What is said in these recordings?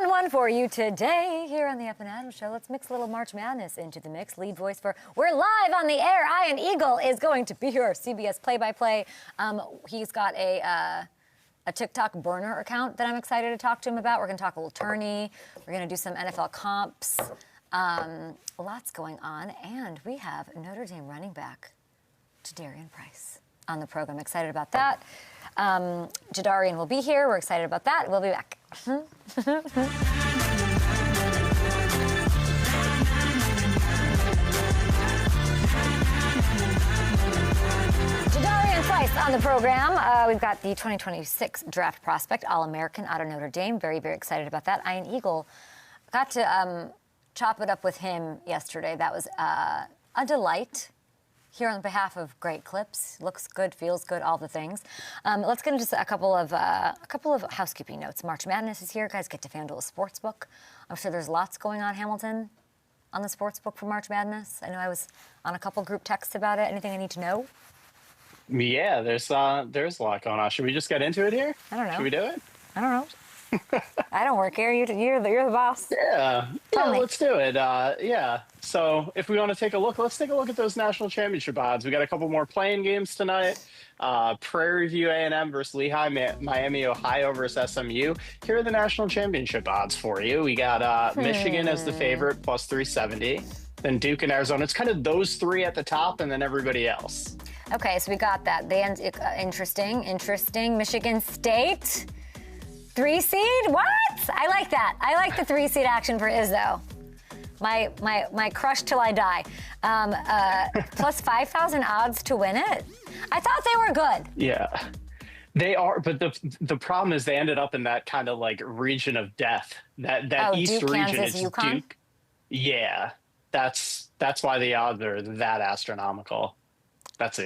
fun one for you today here on the Up and Adam Show. Let's mix a little March Madness into the mix. Lead voice for We're Live on the Air, Ian Eagle, is going to be your CBS play-by-play. He's got a TikTok burner account that I'm excited to talk to him about. We're going to talk a little tourney. We're going to do some NFL comps. Lots going on. And we have Notre Dame running back Jadarian Price on the program. Excited about that. Jadarian will be here. We're excited about that. We'll be back. Jadarian Price on the program. We've got the 2026 draft prospect, All-American out of Notre Dame. Very, very excited about that. Ian Eagle got to chop it up with him yesterday. That was a delight. Here on behalf of Great Clips, looks good, feels good, all the things. Let's get into a couple of housekeeping notes. March Madness is here, guys. Get to FanDuel Sportsbook. I'm sure there's lots going on, Hamilton, on the Sportsbook for March Madness. I know I was on a couple group texts about it. Anything I need to know? Yeah, there's a lot going on. Should we just get into it here? I don't know. Should we do it? I don't know. I don't work here. You're the boss. Yeah, let's do it. Yeah. So if we want to take a look, let's take a look at those national championship odds. We got a couple more playing games tonight. Prairie View A&M versus Lehigh, Miami, Ohio versus SMU. Here are the national championship odds for you. We got Michigan as the favorite, plus 370. Then Duke and Arizona. It's kind of those three at the top, and then everybody else. Okay, so we got that. Interesting. Michigan State. 3 seed? What? I like that. I like the 3 seed action for Izzo. My crush till I die. Plus 5,000 odds to win it. I thought they were good. Yeah, they are. But the problem is they ended up in that kind of like region of death. That East Duke, region Kansas, is UConn? Duke. Yeah, that's why the odds are that astronomical. That's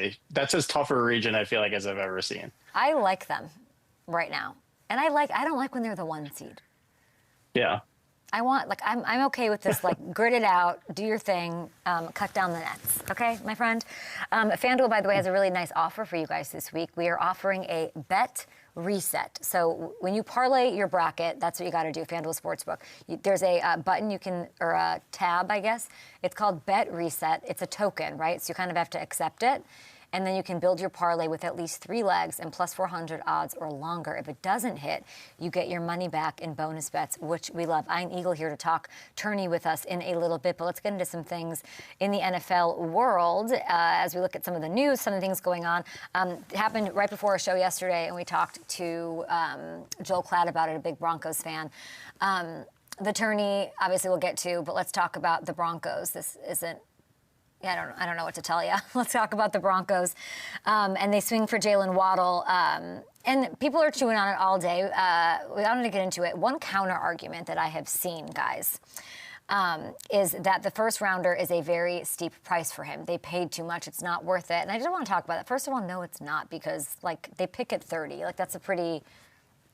as tough a region I feel like as I've ever seen. I like them right now. And I don't like when they're the 1 seed. Yeah. I'm okay with this, grit it out, do your thing, cut down the nets. Okay, my friend? FanDuel, by the way, has a really nice offer for you guys this week. We are offering a bet reset. So when you parlay your bracket, that's what you got to do, FanDuel Sportsbook. There's a button or a tab, I guess. It's called Bet Reset. It's a token, right? So you kind of have to accept it. And then you can build your parlay with at least 3 legs and plus 400 odds or longer. If it doesn't hit, you get your money back in bonus bets, which we love. Ian Eagle here to talk tourney with us in a little bit, but let's get into some things in the NFL world as we look at some of the news, some of the things going on. It happened right before our show yesterday, and we talked to Joel Klatt about it, a big Broncos fan. The tourney, obviously, we'll get to, but let's talk about the Broncos. This isn't. Yeah, I don't know what to tell you. Let's talk about the Broncos. And they swing for Jaylen Waddle. And people are chewing on it all day. We wanted to get into it. One counter argument that I have seen, guys, is that the first rounder is a very steep price for him. They paid too much. It's not worth it. And I just want to talk about that. First of all, no, it's not, because, they pick at 30. That's a pretty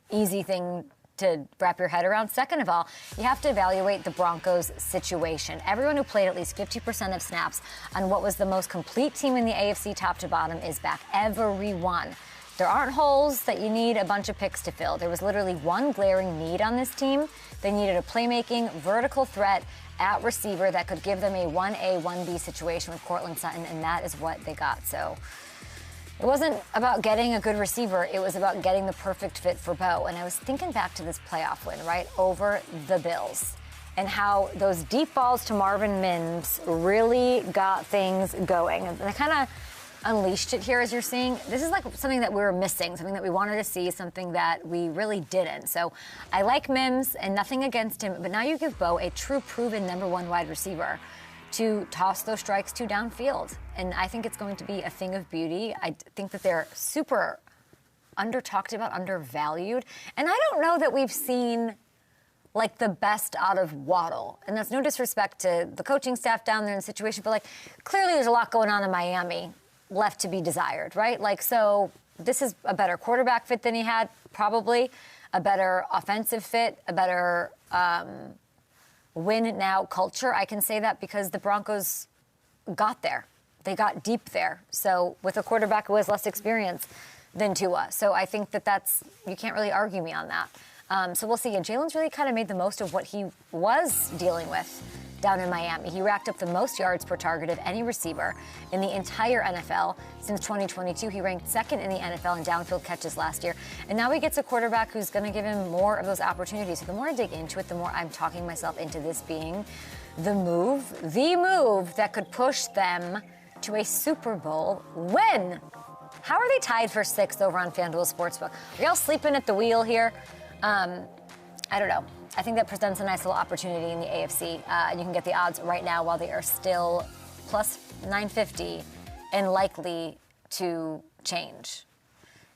easy thing to wrap your head around. Second of all, you have to evaluate the Broncos' situation. Everyone who played at least 50% of snaps on what was the most complete team in the AFC top to bottom is back. Everyone. There aren't holes that you need a bunch of picks to fill. There was literally one glaring need on this team. They needed a playmaking, vertical threat at receiver that could give them a 1A, 1B situation with Courtland Sutton, and that is what they got. So it wasn't about getting a good receiver. It was about getting the perfect fit for Bo. And I was thinking back to this playoff win, right, over the Bills, and how those deep balls to Marvin Mims really got things going. And they kind of unleashed it here, as you're seeing. This is something that we were missing, something that we wanted to see, something that we really didn't. So I like Mims and nothing against him, but now you give Bo a true proven number 1 wide receiver to toss those strikes to downfield. And I think it's going to be a thing of beauty. I think that they're super under-talked about, undervalued. And I don't know that we've seen, the best out of Waddle. And that's no disrespect to the coaching staff down there in the situation, but, clearly there's a lot going on in Miami left to be desired, right? So this is a better quarterback fit than he had, probably. A better offensive fit, a better win now culture. I can say that because the Broncos got there. They got deep there. So with a quarterback who has less experience than Tua. So I think that's, you can't really argue me on that. So we'll see. And Jaylen's really kind of made the most of what he was dealing with down in Miami. He racked up the most yards per target of any receiver in the entire NFL since 2022. He ranked second in the NFL in downfield catches last year. And now he gets a quarterback who's going to give him more of those opportunities. So the more I dig into it, the more I'm talking myself into this being the move that could push them to a Super Bowl win. How are they tied for 6th over on FanDuel Sportsbook? Are y'all sleeping at the wheel here? I don't know. I think that presents a nice little opportunity in the AFC. And you can get the odds right now while they are still plus 950 and likely to change.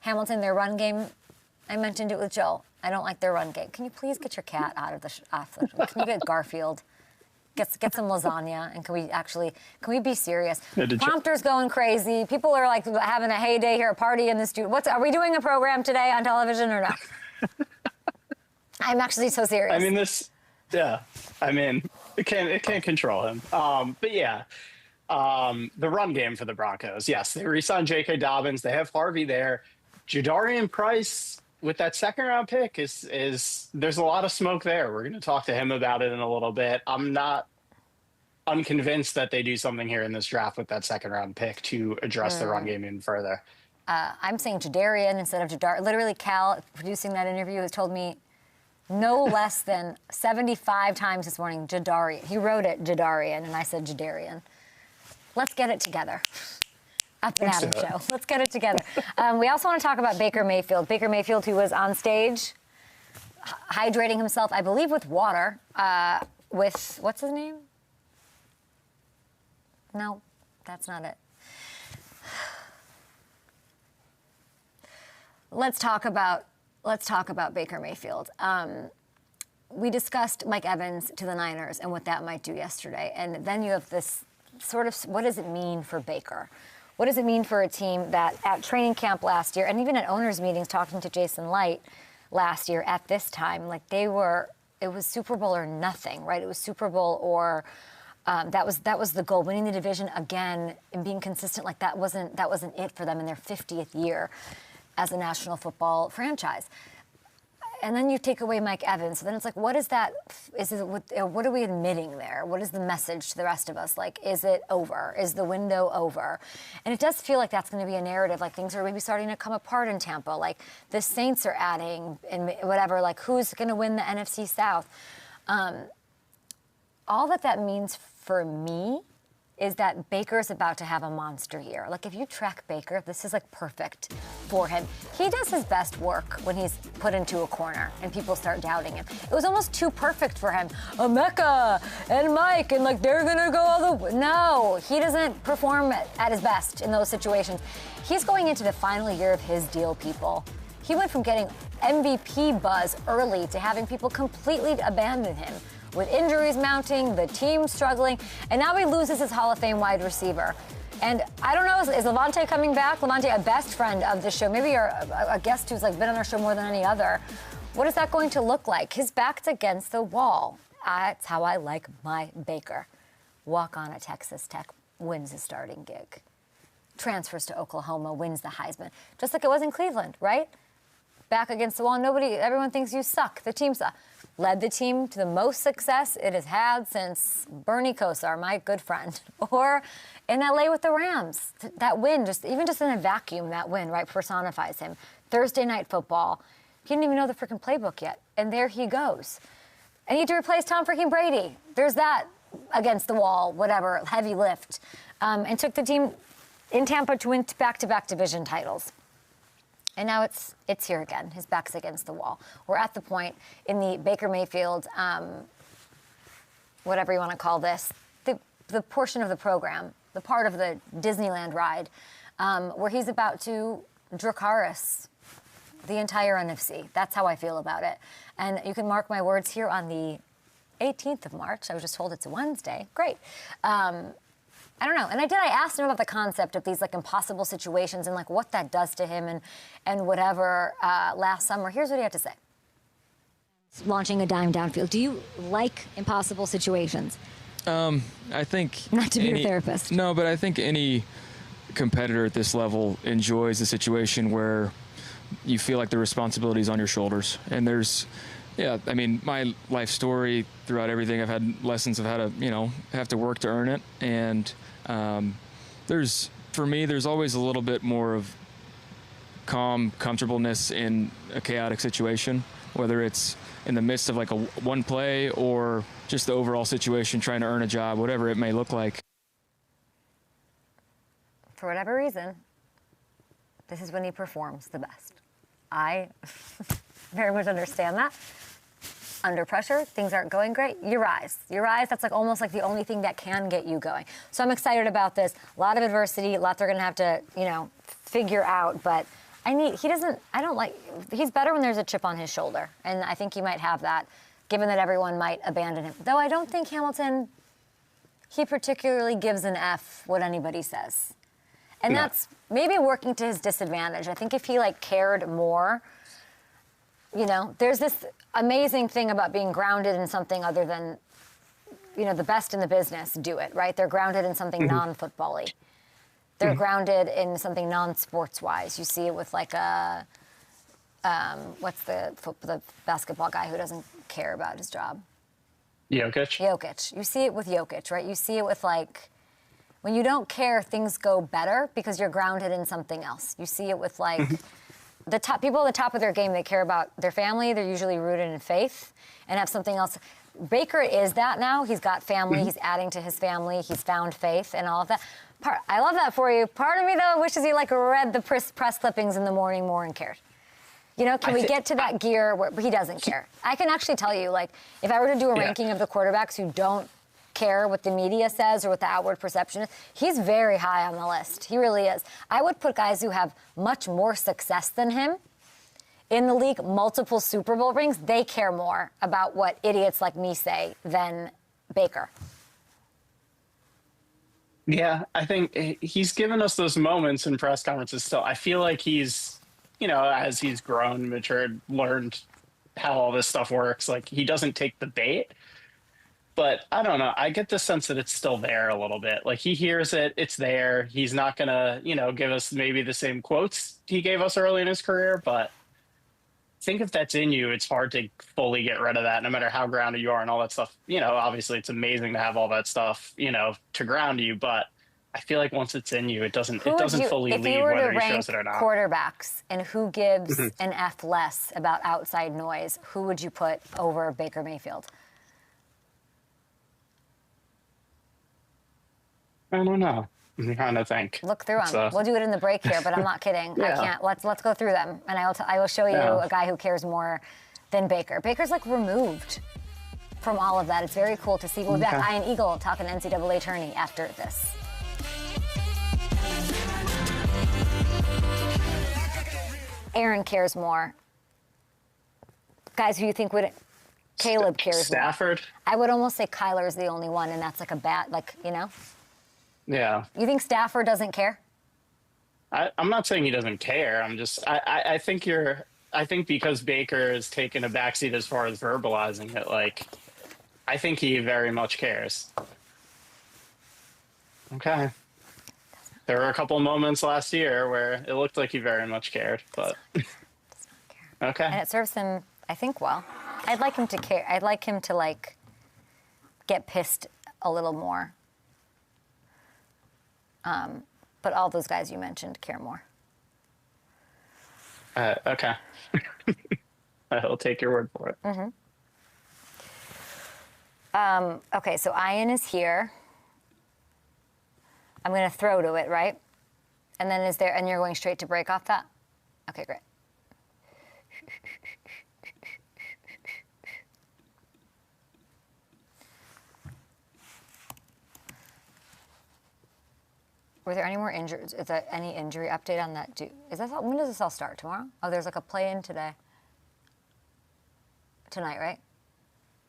Hamilton, their run game, I mentioned it with Joel. I don't like their run game. Can you please get your cat out of the can you get Garfield? Get some lasagna, and can we be serious? Prompter's going crazy. People are like having a heyday here, a party in the studio. Are we doing a program today on television or not? I'm actually so serious. I mean, it can't control him. But yeah, the run game for the Broncos. Yes, they re-signed J.K. Dobbins. They have Harvey there. Jadarian Price with that second-round pick is there's a lot of smoke there. We're going to talk to him about it in a little bit. I'm not unconvinced that they do something here in this draft with that second-round pick to address the run game even further. I'm saying Jadarian instead of Jadar. Literally, Cal, producing that interview, has told me no less than 75 times this morning, Jadarian. He wrote it, Jadarian, and I said Jadarian. Let's get it together. Up and Adam show. Let's get it together. We also want to talk about Baker Mayfield. Baker Mayfield, who was on stage hydrating himself, I believe, with water, with, what's his name? No, that's not it. Let's talk about Baker Mayfield. We discussed Mike Evans to the Niners and what that might do yesterday. And then you have this sort of, what does it mean for Baker? What does it mean for a team that at training camp last year, and even at owners' meetings talking to Jason Light last year at this time, like it was Super Bowl or nothing, right? It was Super Bowl or that was the goal, winning the division again and being consistent. Like that wasn't it for them in their 50th year as a National Football franchise. And then you take away Mike Evans. So then it's like, what is that? What are we admitting there? What is the message to the rest of us? Like, is it over? Is the window over? And it does feel like that's going to be a narrative. Like things are maybe starting to come apart in Tampa. Like the Saints are adding and whatever. Like who's going to win the NFC South? All that means for me is that Baker's about to have a monster year. Like, if you track Baker, this is, like, perfect for him. He does his best work when he's put into a corner and people start doubting him. It was almost too perfect for him. Emeka and Mike, and, like, they're going to go all the way. No, he doesn't perform at his best in those situations. He's going into the final year of his deal, people. He went from getting MVP buzz early to having people completely abandon him. With injuries mounting, the team struggling, and now he loses his Hall of Fame wide receiver. And I don't know, is Levante coming back? Levante, a best friend of the show, maybe a guest who's like been on our show more than any other. What is that going to look like? His back's against the wall. That's how I like my Baker. Walk on at Texas Tech, wins his starting gig. Transfers to Oklahoma, wins the Heisman. Just like it was in Cleveland, right? Back against the wall, everyone thinks you suck. The team sucks. Led the team to the most success it has had since Bernie Kosar, my good friend, or in LA with the Rams. That win, even just in a vacuum, that win, right, personifies him. Thursday Night Football. He didn't even know the freaking playbook yet, and there he goes. I need to replace Tom freaking Brady. There's that against the wall, whatever, heavy lift, and took the team in Tampa to win back-to-back division titles. And now it's here again. His back's against the wall. We're at the point in the Baker Mayfield, whatever you want to call this, the portion of the program, the part of the Disneyland ride, where he's about to Dracarys the entire NFC. That's how I feel about it. And you can mark my words here on the 18th of March. I was just told it's a Wednesday. Great. I don't know. And I asked him about the concept of these like impossible situations and like what that does to him and whatever last summer. Here's what he had to say. Launching a dime downfield. Do you like impossible situations? I think not to be your therapist. No, but I think any competitor at this level enjoys a situation where you feel like the responsibility is on your shoulders. And there's, I mean, my life story throughout everything, I've had lessons of how to, have to work to earn it. And for me, there's always a little bit more of calm comfortableness in a chaotic situation, whether it's in the midst of like one play or just the overall situation, trying to earn a job, whatever it may look like. For whatever reason, this is when he performs the best. I very much understand that. Under pressure, things aren't going great. You rise, that's like almost like the only thing that can get you going. So I'm excited about this. A lot of adversity, a lot they're gonna have to, figure out, but he's better when there's a chip on his shoulder. And I think he might have that, given that everyone might abandon him. Though I don't think Hamilton, he particularly gives an F what anybody says. And that's maybe working to his disadvantage. I think if he cared more, there's this amazing thing about being grounded in something other than, the best in the business do it, right? They're grounded in something non-football-y. They're grounded in something non-sports-wise. You see it with what's the basketball guy who doesn't care about his job? Jokic. You see it with Jokic, right? You see it with when you don't care, things go better because you're grounded in something else. You see it with the top people at the top of their game. They care about their family. They're usually rooted in faith and have something else. Baker is that now. He's got family. He's adding to his family. He's found faith and all of that. I love that for you. Part of me, though, wishes he read the press clippings in the morning more and cared. Can we get to that gear where he doesn't care? I can actually tell you, if I were to do a ranking of the quarterbacks who don't care what the media says or what the outward perception is, he's very high on the list. He really is. I would put guys who have much more success than him in the league, multiple Super Bowl rings. They care more about what idiots like me say than Baker. Yeah, I think he's given us those moments in press conferences still. I feel like he's, as he's grown, matured, learned how all this stuff works, he doesn't take the bait. But I don't know. I get the sense that it's still there a little bit. He hears it. It's there. He's not going to, give us maybe the same quotes he gave us early in his career. But I think if that's in you, it's hard to fully get rid of that, no matter how grounded you are and all that stuff. Obviously it's amazing to have all that stuff, to ground you. But I feel like once it's in you, it doesn't fully leave whether he shows it or not. If you were to rank quarterbacks and who gives an F less about outside noise, who would you put over Baker Mayfield? I don't know. I'm trying to think. Look through them. We'll do it in the break here, but I'm not kidding. I can't. Let's go through them, and I will show you a guy who cares more than Baker. Baker's removed from all of that. It's very cool to see. We'll be back. Ian Eagle talking NCAA tourney after this. Aaron cares more. Guys who you think would... Caleb cares Stafford? More. I would almost say Kyler's the only one, and that's a bad, Yeah. You think Stafford doesn't care? I'm not saying he doesn't care. I think because Baker has taken a backseat as far as verbalizing it, I think he very much cares. Okay. There were a couple of moments last year where it looked like he very much cared, but okay. And it serves him, I think, well. I'd like him to care. I'd like him to get pissed a little more. But all those guys you mentioned care more. Okay. I'll take your word for it. Okay, so Ian is here. I'm going to throw to it, right? And then and you're going straight to break off that? Okay, great. Were there any more injuries? Is there any injury update on that? When does this all start? Tomorrow? Oh, there's a play-in today. Tonight, right?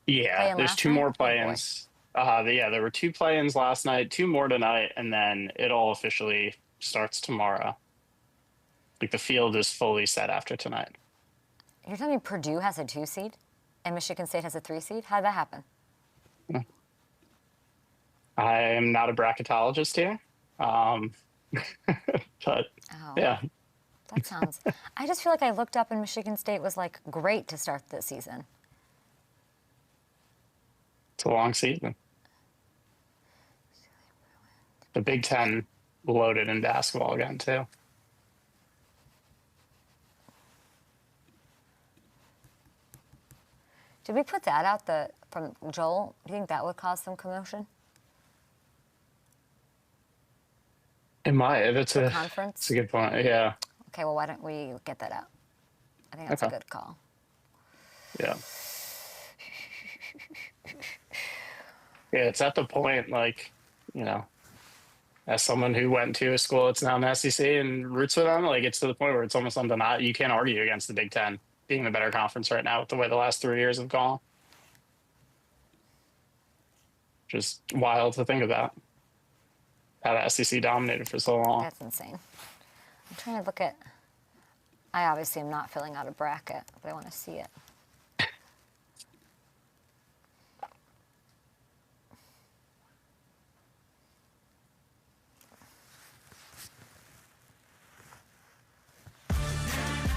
Yeah, there's two more play-ins. There were two play-ins last night, two more tonight, and then it all officially starts tomorrow. The field is fully set after tonight. You're telling me Purdue has a 2 seed and Michigan State has a 3 seed? How did that happen? I am not a bracketologist here. But yeah. That sounds. I just feel like I looked up and Michigan State was like great to start the season. It's a long season. The Big Ten loaded in basketball again, too. Did we put that out from Joel? Do you think that would cause some commotion? It might. If it's a conference. It's a good point. Yeah. Okay. Well, why don't we get that out? I think that's a good call. Yeah. Yeah, it's at the point, like, you know, as someone who went to a school that's now in the SEC and roots for them, like, it's to the point where it's almost something you can't argue against the Big Ten being the better conference right now with the way the last 3 years have gone. Just wild to think about how the SEC dominated for so long. That's insane. I'm trying to look at. I obviously am not filling out a bracket, but I want to see it.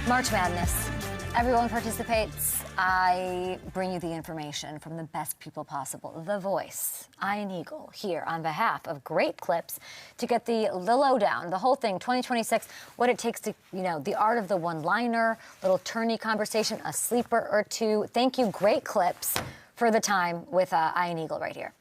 March Madness. Everyone participates. I bring you the information from the best people possible. The Voice, Ian Eagle, here on behalf of Great Clips to get the lowdown, the whole thing, 2026, what it takes to, the art of the one-liner, little tourney conversation, a sleeper or two. Thank you, Great Clips, for the time with Ian Eagle right here.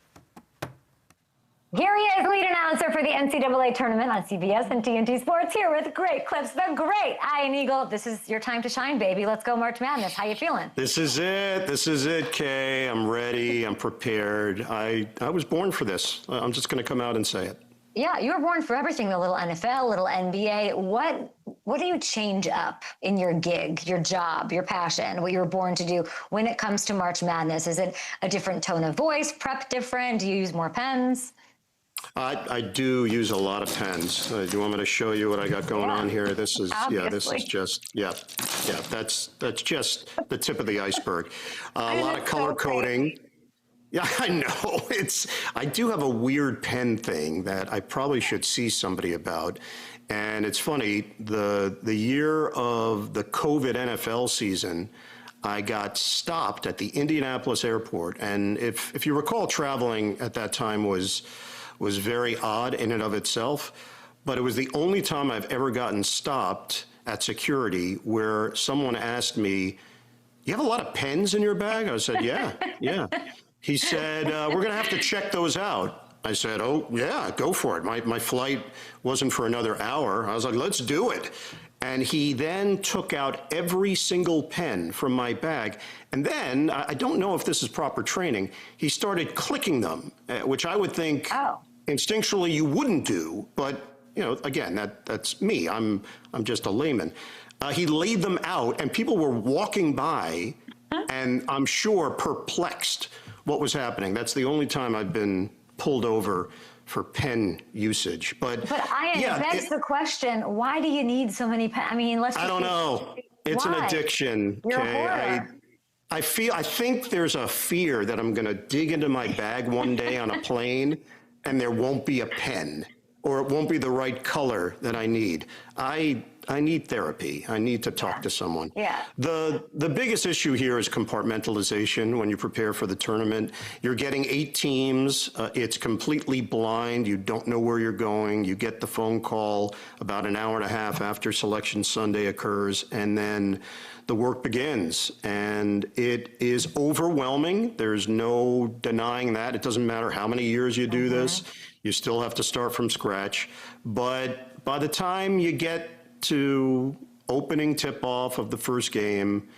Here he is, lead announcer for the NCAA tournament on CBS and TNT Sports, here with Great Clips, the great Ian Eagle. This is your time to shine, baby. Let's go March Madness. How you feeling? This is it. This is it, Kay. I'm ready. I'm prepared. I was born for this. I'm just going to come out and say it. Yeah, you were born for everything, a little NFL, a little NBA. What do you change up in your gig, your job, your passion, what you were born to do when it comes to March Madness? Is it a different tone of voice, prep different? Do you use more pens? I do use a lot of pens. Do you want me to show you what I got going on here? This is just that's just the tip of the iceberg. A lot of color coding. Yeah, I know. I do have a weird pen thing that I probably should see somebody about. And it's funny, the year of the COVID NFL season, I got stopped at the Indianapolis airport. And if you recall, traveling at that time was very odd in and of itself, but it was the only time I've ever gotten stopped at security where someone asked me, "You have a lot of pens in your bag?" I said, yeah. He said, "We're going to have to check those out." I said, "Oh, yeah, go for it." My flight wasn't for another hour. I was like, "Let's do it." And he then took out every single pen from my bag. And then, I don't know if this is proper training, he started clicking them, which I would think instinctually you wouldn't do. But, again, that's me. I'm just a layman. He laid them out, and people were walking by, and I'm sure perplexed what was happening. That's the only time I've been pulled over for pen usage. But Ian, that's the question. Why do you need so many pens? I mean, I don't know. It's an addiction. You're a hoarder. I think there's a fear that I'm going to dig into my bag one day on a plane and there won't be a pen, or it won't be the right color that I need. I need therapy. I need to talk to someone. Yeah. The biggest issue here is compartmentalization when you prepare for the tournament. You're getting 8 teams. It's completely blind. You don't know where you're going. You get the phone call about an hour and a half after Selection Sunday occurs, and then the work begins. And it is overwhelming. There's no denying that. It doesn't matter how many years you do this. You still have to start from scratch. But by the time you get to opening tip-off of the first game,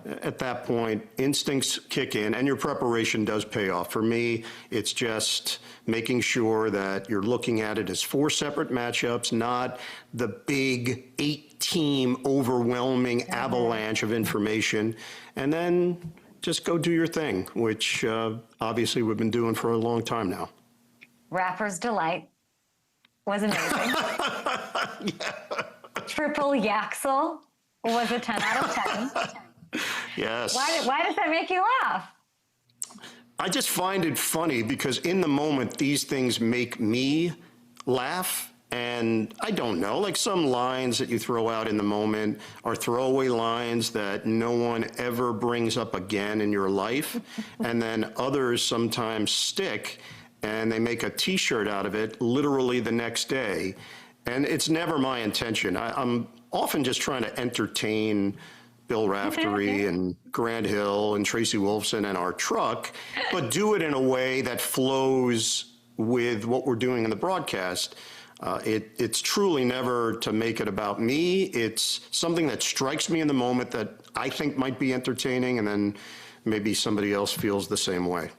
at that point, instincts kick in and your preparation does pay off. For me, it's just making sure that you're looking at it as 4 separate matchups, not the big 8-team overwhelming avalanche of information, and then just go do your thing, which obviously we've been doing for a long time now. Rapper's Delight was amazing. Triple Yaxel was a 10 out of 10. Yes. Why does that make you laugh? I just find it funny because in the moment, these things make me laugh. And I don't know, like some lines that you throw out in the moment are throwaway lines that no one ever brings up again in your life. And then others sometimes stick and they make a t-shirt out of it literally the next day. And it's never my intention. I'm often just trying to entertain Bill Raftery and Grant Hill and Tracy Wolfson and our truck, but do it in a way that flows with what we're doing in the broadcast. It's truly never to make it about me. It's something that strikes me in the moment that I think might be entertaining, and then maybe somebody else feels the same way.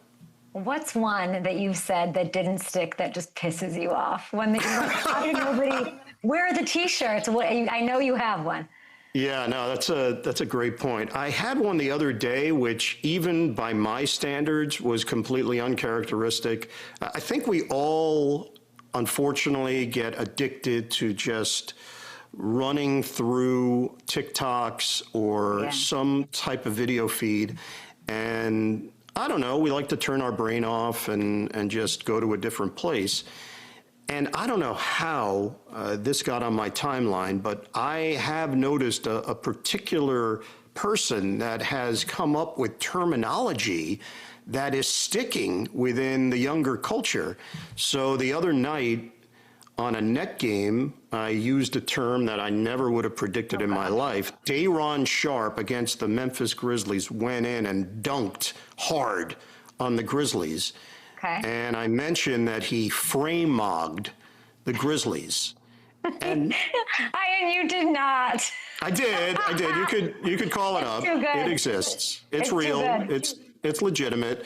What's one that you've said that didn't stick that just pisses you off? One that you're like, how did nobody wear the T-shirts? I know you have one. Yeah, no, that's a great point. I had one the other day, which even by my standards was completely uncharacteristic. I think we all, unfortunately, get addicted to just running through TikToks or some type of video feed. And I don't know, we like to turn our brain off and just go to a different place. And I don't know how this got on my timeline, but I have noticed a particular person that has come up with terminology that is sticking within the younger culture. So the other night on a net game, I used a term that I never would have predicted in my life. Day'Ron Sharpe against the Memphis Grizzlies went in and dunked hard on the Grizzlies. Okay. And I mentioned that he frame-mogged the Grizzlies. And and you did not. I did. You could call it up. Too good. It exists. It's real. It's legitimate.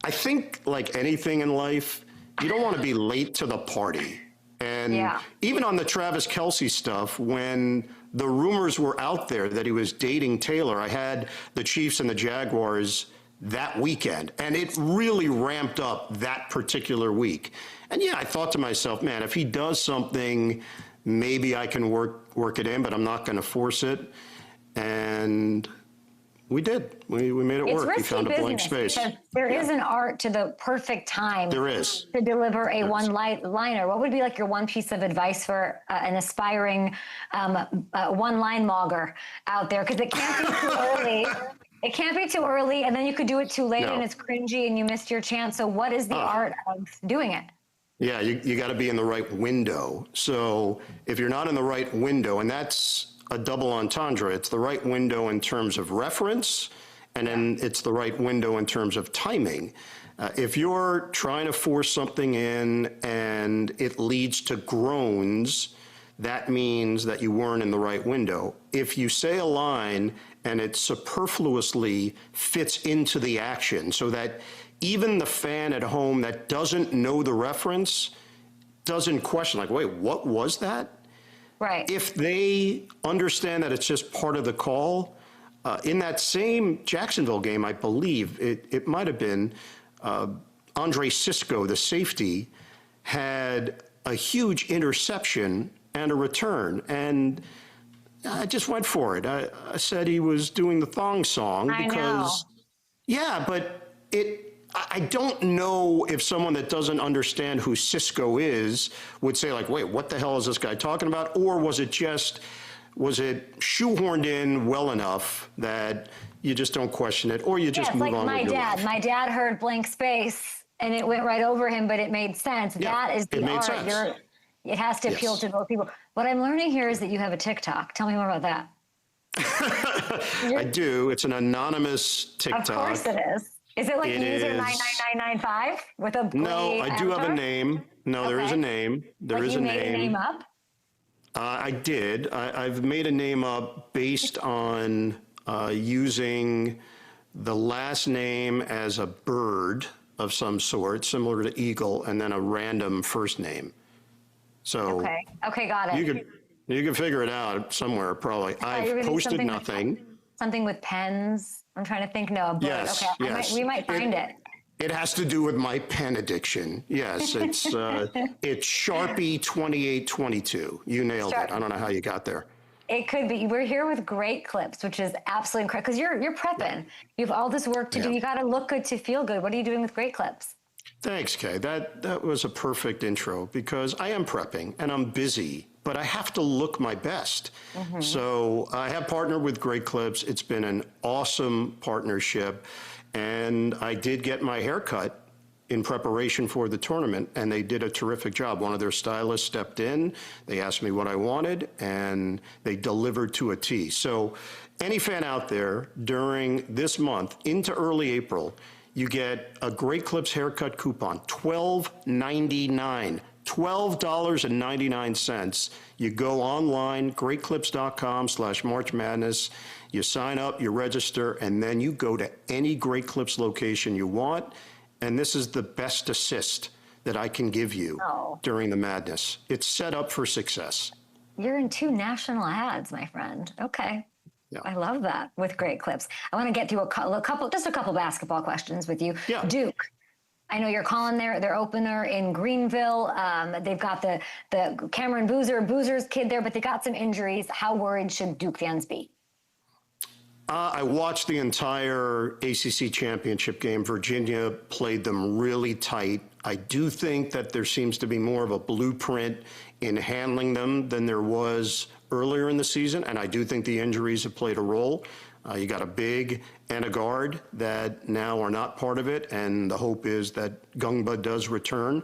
I think like anything in life, you don't want to be late to the party. And even on the Travis Kelce stuff, when the rumors were out there that he was dating Taylor, I had the Chiefs and the Jaguars that weekend, and it really ramped up that particular week. And I thought to myself, man, if he does something, maybe I can work it in, but I'm not going to force it. And we did. We made it work. We found a blank space. There is an art to the perfect time. There is. To deliver a one-liner. What would be like your one piece of advice for an aspiring one-line mogger out there? Because it can't be too early. It can't be too early, and then you could do it too late, and it's cringy, and you missed your chance. So what is the art of doing it? Yeah, you got to be in the right window. So if you're not in the right window, and that's a double entendre, it's the right window in terms of reference, and then it's the right window in terms of timing. If you're trying to force something in and it leads to groans, that means that you weren't in the right window. If you say a line and it superfluously fits into the action so that even the fan at home that doesn't know the reference doesn't question, like, wait, what was that? Right. If they understand that it's just part of the call, in that same Jacksonville game, I believe, it might have been Andre Sisco, the safety, had a huge interception and a return. And I just went for it. I said he was doing the thong song because, but I don't know if someone that doesn't understand who Cisco is would say like, wait, what the hell is this guy talking about? Or was it shoehorned in well enough that you just don't question it, or you just move on with your life? My dad heard blank space and it went right over him, but it made sense. Yeah, that is the art. Sense. It has to appeal to both people. What I'm learning here is that you have a TikTok. Tell me more about that. I do. It's an anonymous TikTok. Of course it is. Is it like user 99995 with a No, I do have a name. No, there is a name. There is a name. You made a name up? I did. I've made a name up based on using the last name as a bird of some sort, similar to eagle, and then a random first name. So okay, got it. You can figure it out somewhere, probably. I've posted nothing. Something with pens. I'm trying to think. No, but yes, we might find it. It has to do with my pen addiction. Yes, it's Sharpie 2822. You nailed it. I don't know how you got there. It could be. We're here with great clips, which is absolutely incredible because you're prepping. You have all this work to do. You got to look good to feel good. What are you doing with great clips? Thanks, Kay. That was a perfect intro because I am prepping and I'm busy, but I have to look my best. So I have partnered with Great Clips. It's been an awesome partnership, and I did get my hair cut in preparation for the tournament, and they did a terrific job. One of their stylists stepped in, they asked me what I wanted, and they delivered to a T. So any fan out there during this month into early April, you get a Great Clips haircut coupon, $12.99. $12.99. You go online, greatclips.com/March Madness. You sign up, you register, and then you go to any Great Clips location you want. And this is the best assist that I can give you during the madness. It's set up for success. You're in 2 national ads, my friend. Okay. Yeah. I love that with Great Clips. I want to get through a couple basketball questions with you. Yeah. Duke, I know you're calling their opener in Greenville. They've got the Cameron Boozer's kid there, but they got some injuries. How worried should Duke fans be? I watched the entire ACC championship game. Virginia played them really tight. I do think that there seems to be more of a blueprint in handling them than there was earlier in the season, and I do think the injuries have played a role. You got a big and a guard that now are not part of it, and the hope is that Gungba does return.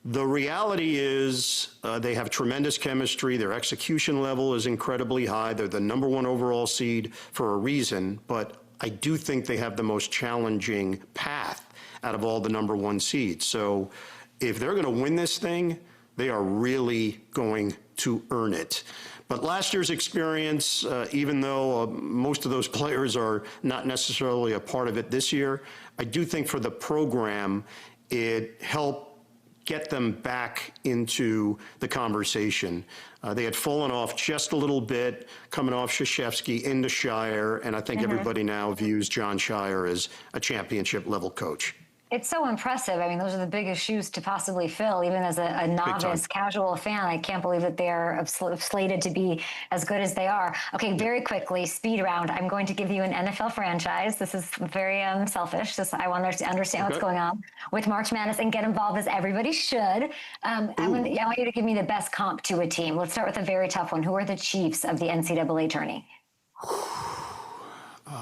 The reality is they have tremendous chemistry. Their execution level is incredibly high. They're the #1 overall seed for a reason, but I do think they have the most challenging path out of all the #1 seeds. So if they're going to win this thing, they are really going to earn it. But last year's experience, even though most of those players are not necessarily a part of it this year, I do think for the program, it helped get them back into the conversation. They had fallen off just a little bit, coming off Krzyzewski into Shire, and I think everybody now views John Shire as a championship-level coach. It's so impressive. I mean, those are the biggest shoes to possibly fill, even as a novice, casual fan. I can't believe that they're slated to be as good as they are. Okay, very quickly, speed round. I'm going to give you an NFL franchise. This is very selfish. I want to understand what's going on with March Madness and get involved as everybody should. I want you to give me the best comp to a team. Let's start with a very tough one. Who are the Chiefs of the NCAA tourney?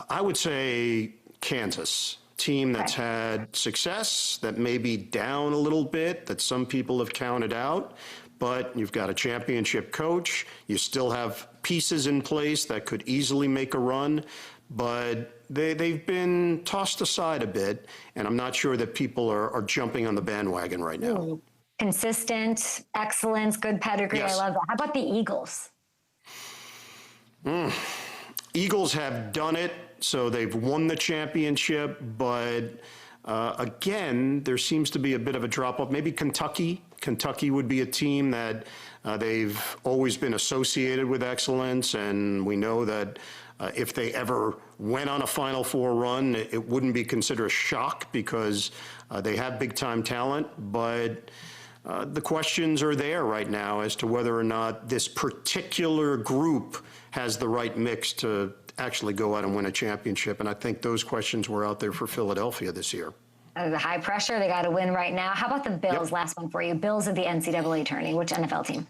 I would say Kansas. Team that's had success, that may be down a little bit, that some people have counted out, but you've got a championship coach. You still have pieces in place that could easily make a run, but they've been tossed aside a bit, and I'm not sure that people are jumping on the bandwagon right now. Consistent, excellence, good pedigree. Yes. I love that. How about the Eagles? Eagles have done it. So they've won the championship, but again, there seems to be a bit of a drop-off. Maybe Kentucky. Kentucky would be a team that they've always been associated with excellence, and we know that if they ever went on a Final Four run, it wouldn't be considered a shock because they have big-time talent, but the questions are there right now as to whether or not this particular group has the right mix to actually go out and win a championship. And I think those questions were out there for Philadelphia this year. The high pressure, they got to win right now. How about the Bills? Yep. Last one for you. Bills of the NCAA tourney. Which NFL team?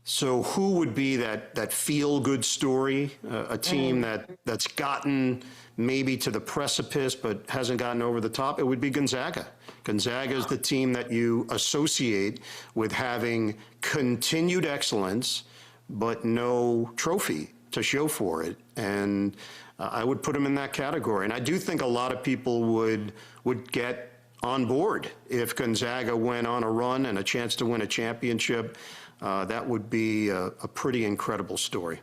So who would be that feel-good story? A team that's gotten maybe to the precipice but hasn't gotten over the top? It would be Gonzaga. Gonzaga is the team that you associate with having continued excellence but no trophy to show for it. And I would put them in that category. And I do think a lot of people would get on board if Gonzaga went on a run and a chance to win a championship. That would be a pretty incredible story.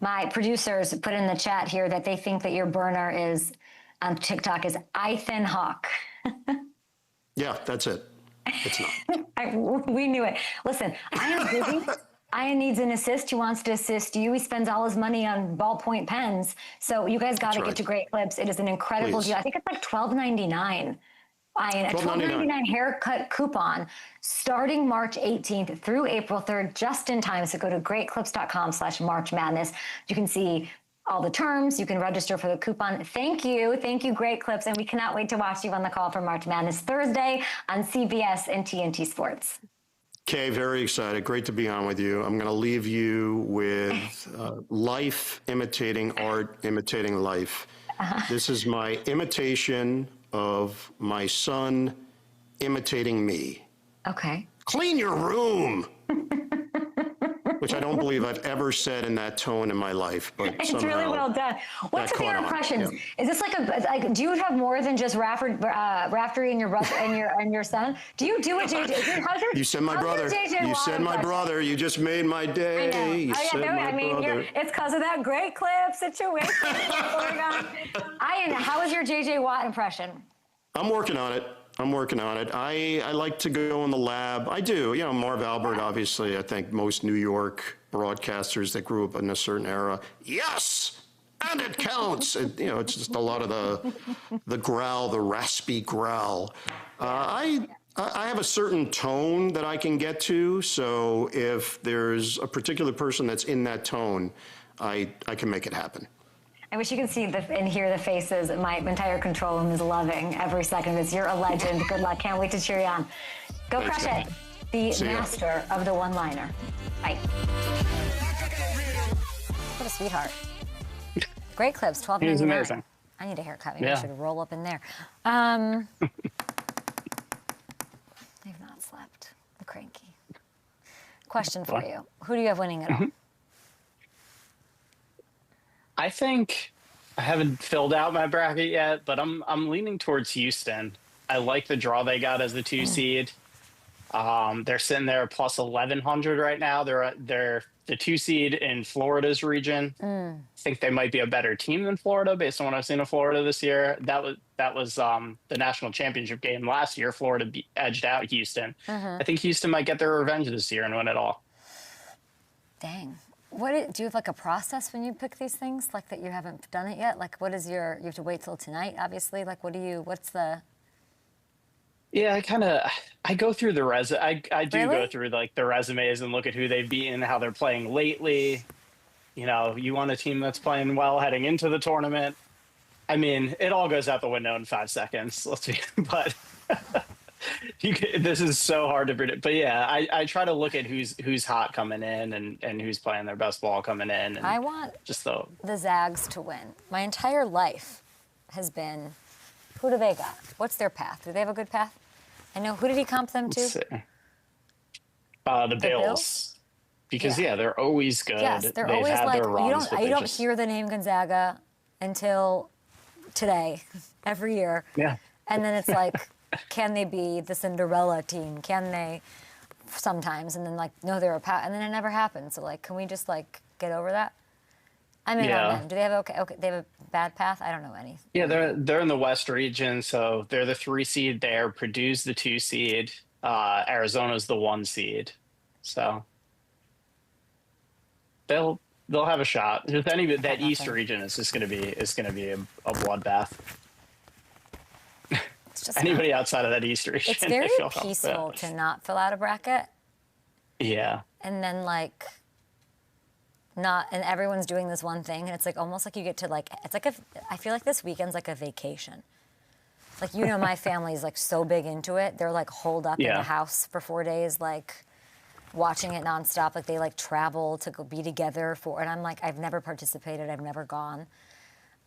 My producers put in the chat here that they think that your burner is on TikTok is Ethan Hawk. Yeah, that's it. It's not. We knew it. Listen, I am busy. Ian needs an assist. He wants to assist you. He spends all his money on ballpoint pens. So you guys got to get to Great Clips. It is an incredible deal. I think it's like $12.99. Ian, a $12.99 haircut coupon starting March 18th through April 3rd, just in time. So go to greatclips.com/March Madness. You can see all the terms. You can register for the coupon. Thank you. Thank you. Great clips. And we cannot wait to watch you on the call for March Madness Thursday on CBS and TNT Sports. Kay, very excited. Great to be on with you. I'm going to leave you with life imitating art, imitating life. This is my imitation of my son imitating me. Okay. Clean your room. Which I don't believe I've ever said in that tone in my life, but it's really well done. What's with your impressions? Yeah. Is this like do you have more than just Raftery and your brother and your son? Do you do it, JJ? You said my brother. You said my brother. You just made my day. I know. You said my brother. It's because of that great clip situation going on. How is your JJ Watt impression? I'm working on it. I like to go in the lab. I do. You know, Marv Albert, obviously, I think most New York broadcasters that grew up in a certain era, yes, and it counts. It's just a lot of the growl, the raspy growl. I have a certain tone that I can get to. So if there's a particular person that's in that tone, I can make it happen. I wish you could see and hear the faces my entire control room is loving every second of this. You're a legend. Good luck. Can't wait to cheer you on. Go crush it. The master of the one-liner. Bye. What a sweetheart. Great clips. $12.99. He's amazing. I need a haircut. Maybe I should roll up in there. They've not slept. I'm cranky. Question for you. Who do you have winning it all? I think I haven't filled out my bracket yet, but I'm leaning towards Houston. I like the draw they got as the 2 seed. They're sitting there plus 1,100 right now. They're the 2 seed in Florida's region. I think they might be a better team than Florida based on what I've seen of Florida this year. That was the national championship game last year. Florida edged out Houston. I think Houston might get their revenge this year and win it all. Dang. Do you have like a process when you pick these things, like that you haven't done it yet? Like you have to wait till tonight, obviously? Like Yeah, I go through the I do go through like the resumes and look at who they've beaten, how they're playing lately. You know, you want a team that's playing well heading into the tournament. I mean, it all goes out the window in 5 seconds, but this is so hard to predict. But yeah, I try to look at who's hot coming in and who's playing their best ball coming in. And I want just the Zags to win. My entire life has been, who do they got? What's their path? Do they have a good path? I know. Who did he comp them to? The Bills. Because they're always good. Yes, they've always like you don't hear the name Gonzaga until today, every year. Yeah. And then it's like, can they be the Cinderella team? Can they sometimes? And then no, they're a path, and then it never happens. So can we just get over that? I mean, do they have okay? They have a bad path? I don't know any. Yeah, they're in the West region, so they're the 3 seed there. Purdue's the 2 seed. Arizona's the 1 seed. So they'll have a shot. Just that East region is just going to be a bloodbath. Anybody outside of that East region. It's very peaceful to not fill out a bracket. Yeah. And then and everyone's doing this one thing, and it's almost like you get to I feel like this weekend's like a vacation. My family's so big into it. They're holed up in the house for 4 days, watching it nonstop. They travel to go be together and I'm I've never participated. I've never gone.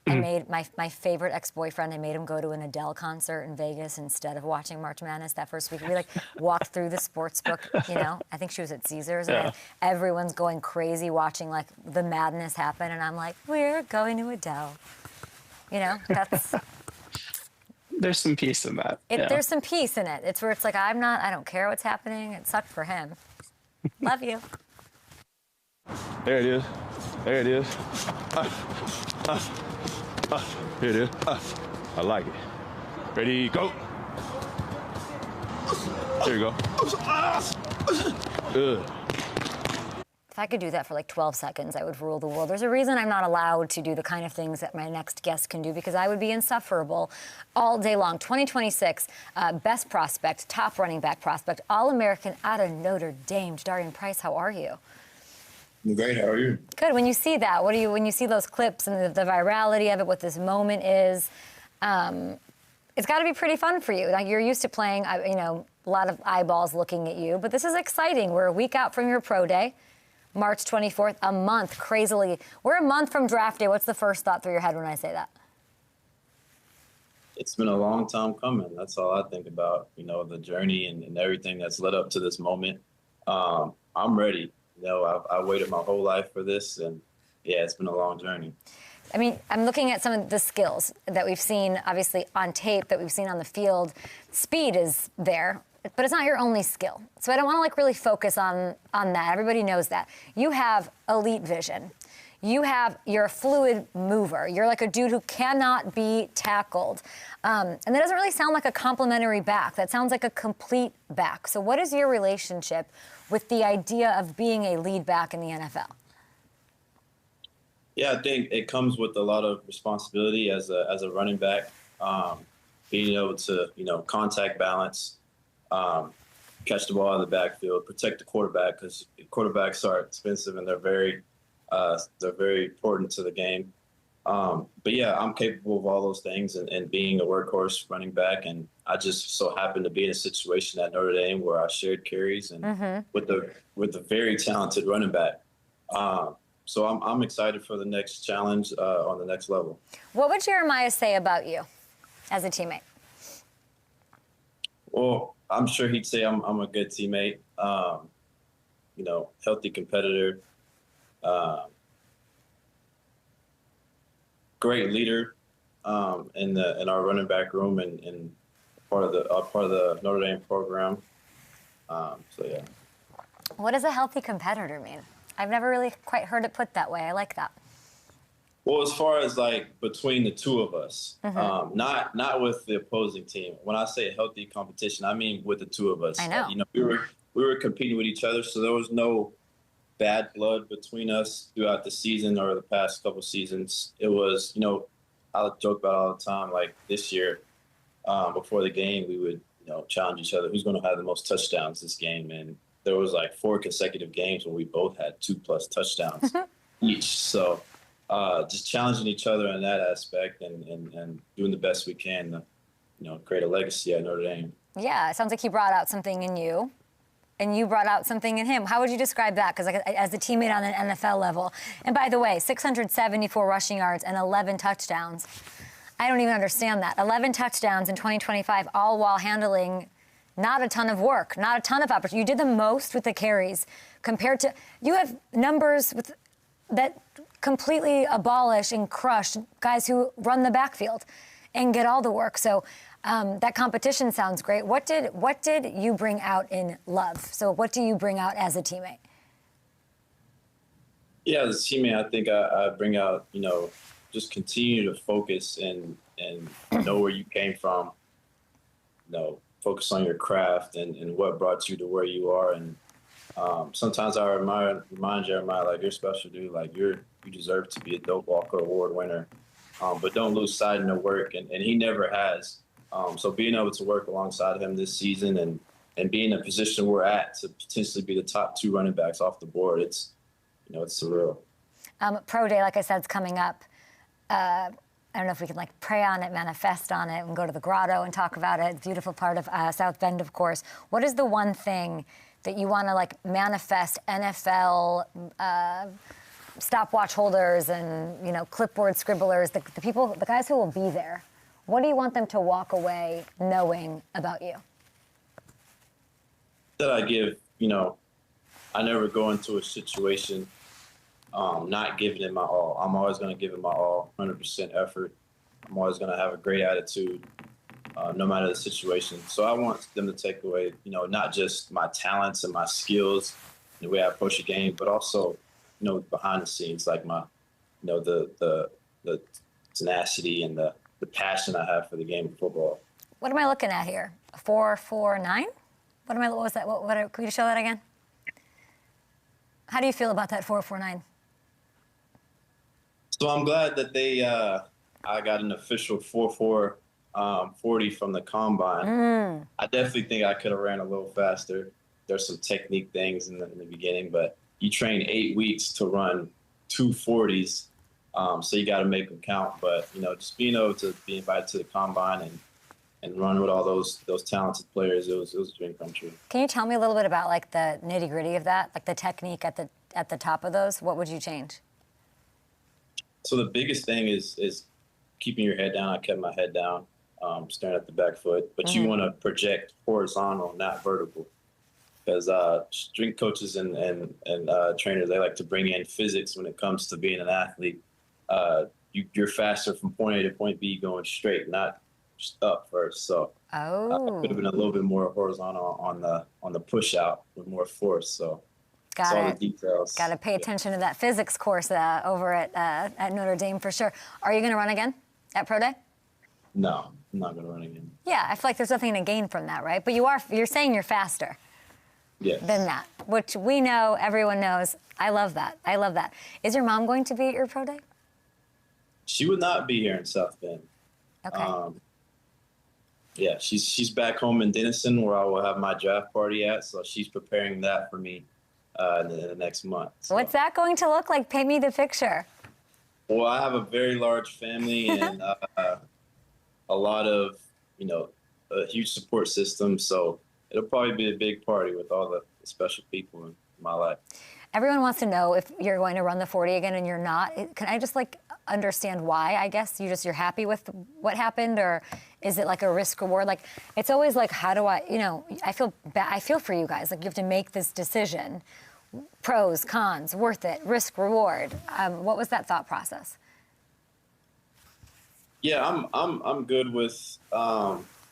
I made my favorite ex-boyfriend, I made him go to an Adele concert in Vegas instead of watching March Madness that first week. We walked through the sports book, I think she was at Caesars, and everyone's going crazy watching the madness happen, and I'm we're going to Adele. That's... There's some peace in that. There's some peace in it. It's where it's I don't care what's happening. It sucked for him. Love you. There it is. There it is. Here it is. I like it. Ready, go. There you go. Good. If I could do that for 12 seconds, I would rule the world. There's a reason I'm not allowed to do the kind of things that my next guest can do, because I would be insufferable all day long. 2026 best prospect, top running back prospect, All-American out of Notre Dame. Jadarian Price, how are you? I'm great. How are you? Good. When you see that, when you see those clips and the virality of it, what this moment is, it's got to be pretty fun for you. Like, you're used to playing, a lot of eyeballs looking at you, but this is exciting. We're a week out from your pro day, March 24th, a month, crazily. We're a month from draft day. What's the first thought through your head when I say that? It's been a long time coming. That's all I think about, the journey and everything that's led up to this moment. I'm ready. I waited my whole life for this, and yeah, it's been a long journey. I mean, I'm looking at some of the skills that we've seen, obviously, on tape, that we've seen on the field. Speed is there, but it's not your only skill. So I don't want to really focus on that. Everybody knows that. You have elite vision. You're a fluid mover. You're like a dude who cannot be tackled. And that doesn't really sound like a complimentary back. That sounds like a complete back. So what is your relationship with the idea of being a lead back in the NFL? Yeah, I think it comes with a lot of responsibility as a running back, being able to, contact balance, catch the ball out of the backfield, protect the quarterback, because quarterbacks are expensive and they're very important to the game. But yeah, I'm capable of all those things and being a workhorse running back. And I just so happened to be in a situation at Notre Dame where I shared carries and with a very talented running back. So I'm excited for the next challenge on the next level. What would Jeremiyah say about you as a teammate? Well, I'm sure he'd say I'm a good teammate, healthy competitor, great leader in our running back room and part of the Notre Dame program. So yeah. What does a healthy competitor mean? I've never really quite heard it put that way. I like that. Well, as far as between the two of us, not with the opposing team. When I say healthy competition, I mean with the two of us. I know. We were competing with each other, so there was no bad blood between us throughout the season or the past couple seasons. It was, I joke about it all the time. Like this year, before the game, we would, challenge each other. Who's going to have the most touchdowns this game? And there was 4 consecutive games where we both had 2+ touchdowns each. So just challenging each other in that aspect and doing the best we can to, create a legacy at Notre Dame. Yeah, it sounds like he brought out something in you. And you brought out something in him. How would you describe that? Because as a teammate on an NFL level, and by the way, 674 rushing yards and 11 touchdowns. I don't even understand that. 11 touchdowns in 2025, all while handling not a ton of work, not a ton of opportunity. You did the most with the carries compared to, you have numbers that completely abolish and crush guys who run the backfield and get all the work. So that competition sounds great. What did you bring out in Love? So what do you bring out as a teammate? Yeah, as a teammate, I think I bring out, just continue to focus and know where you came from, focus on your craft and what brought you to where you are. And sometimes I remind Jeremiyah, you're special, dude. You deserve to be a Dope Walker Award winner. But don't lose sight of the work. And he never has. So being able to work alongside him this season and being in a position we're at to potentially be the top 2 running backs off the board, it's surreal. Pro Day, like I said, is coming up. I don't know if we can pray on it, manifest on it, and go to the grotto and talk about it. Beautiful part of South Bend, of course. What is the one thing that you want to manifest NFL stopwatch holders and clipboard scribblers, the guys who will be there? What do you want them to walk away knowing about you? That I give, I never go into a situation not giving it my all. I'm always going to give it my all, 100% effort. I'm always going to have a great attitude, no matter the situation. So I want them to take away, not just my talents and my skills, the way I approach a game, but also, behind the scenes, my, the tenacity and the passion I have for the game of football. What am I looking at here? 449? What was that? Could you show that again? How do you feel about that 449? So I'm glad that I got an official 4.4 40 from the combine. I definitely think I could have ran a little faster. There's some technique things in the beginning, but you train 8 weeks to run 240s. So you got to make them count. But, just being able to be invited to the combine and run with all those talented players, it was a dream come true. Can you tell me a little bit about like the nitty gritty of that, like the technique at the top of those? What would you change? So the biggest thing is keeping your head down. I kept my head down, staring at the back foot. But you want to project horizontal, not vertical. Because strength coaches and trainers, they like to bring in physics when it comes to being an athlete. You're faster from point A to point B going straight, not just up first. So could have been a little bit more horizontal on the push out with more force. So Got all it. the details. Got to pay attention to that physics course over at Notre Dame for sure. Are you going to run again at Pro Day? No, I'm not going to run again. Yeah, I feel like there's nothing to gain from that, right? But you're saying you're faster. Yes. Than that, which we know, everyone knows. I love that. I love that. Is your mom going to be at your Pro Day? She would not be here in South Bend. Okay. Yeah, she's back home in Denison where I will have my draft party at. So she's preparing that for me in the next month. So. What's that going to look like? Paint me the picture. Well, I have a very large family and a lot of, a huge support system. So it'll probably be a big party with all the special people in my life. Everyone wants to know if you're going to run the 40 again and you're not. Can I just understand why? I guess you're happy with what happened, or is it like a risk reward? Like it's always like, how do I? I feel for you guys. Like you have to make this decision. Pros, cons, worth it, risk reward. What was that thought process? Yeah, I'm good with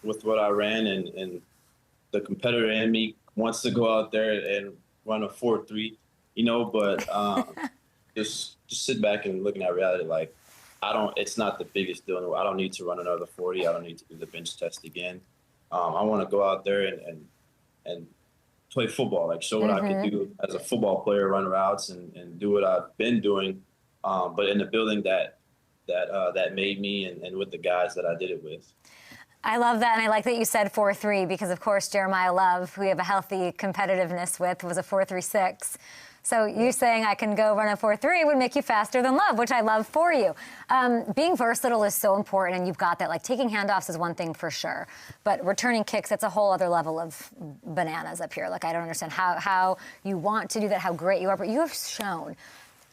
what I ran and the competitor in me wants to go out there and run a 4.3, but just sit back and looking at reality. Like, it's not the biggest deal. I don't need to run another 40. I don't need to do the bench test again. I want to go out there and play football, like show what I can do as a football player, run routes and do what I've been doing. But in the building that made me and with the guys that I did it with. I love that, and I like that you said 4.3 because, of course, Jeremiyah Love, who we have a healthy competitiveness with, was a 4.36. So you saying I can go run a 4.3 would make you faster than Love, which I love for you. Being versatile is so important, and you've got that. Like taking handoffs is one thing for sure, but returning kicks, that's a whole other level of bananas up here. Like I don't understand how you want to do that, how great you are, but you have shown